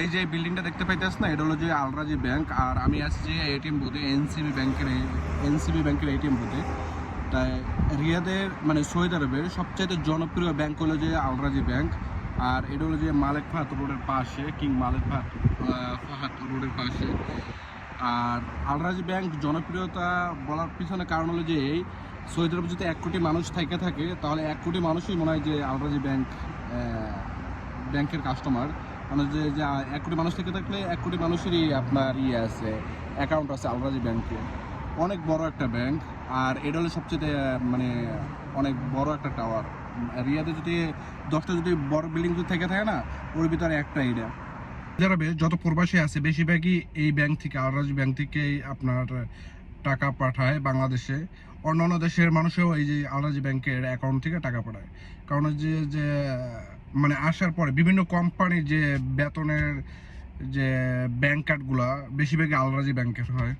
এই যে বিল্ডিংটা দেখতে পাইতেছ না, এটা হলো যে আলরাজি ব্যাংক। আর আমি আসছি এটিএম বুথে, এনসিবি ব্যাংকের এটিএম বুথে। তাই রিয়াদের মানে সৌদি আরবের সবচাইতে জনপ্রিয় ব্যাংক হলো যে আলরাজি ব্যাংক। আর এটা হলো যে মালেক ফাহাদ রোডের পাশে, কিং মালেক ফাহাদ রোডের পাশে। আর আলরাজি ব্যাংক জনপ্রিয়তা বলার পিছনে কারণ হলো যে এই সৌদি আরবে যদি 1 কোটি মানুষ থাকে তাহলে 1 কোটি মানুষই মনে হয় যে আলরাজি ব্যাংকের কাস্টমার। মানে যে 1 কোটি মানুষ থেকে থাকলে 1 কোটি মানুষেরই আপনার আছে, অ্যাকাউন্ট আছে আলরাজি ব্যাংকে। অনেক বড় একটা ব্যাংক। আর এটা হলো সবচেয়ে মানে অনেক বড় একটা টাওয়ার। রিয়াদে যদি 10টা যদি বড় বিল্ডিং যদি থেকে থাকে না, ওর ভিতরে একটা এটা। যারা যত প্রবাসী আছে বেশিরভাগই এই ব্যাংক থেকে, আলরাজি ব্যাংক থেকেই আপনার টাকা পাঠায় বাংলাদেশে। অন্যান্য দেশের মানুষও এই যে আলরাজি ব্যাংকের অ্যাকাউন্ট থেকে টাকা পাঠায়। কারণ যে যে মানে আসার পরে বিভিন্ন কোম্পানির যে বেতনের যে ব্যাংক কার্ডগুলা বেশিরভাগই আলরাজি ব্যাংকের হয়।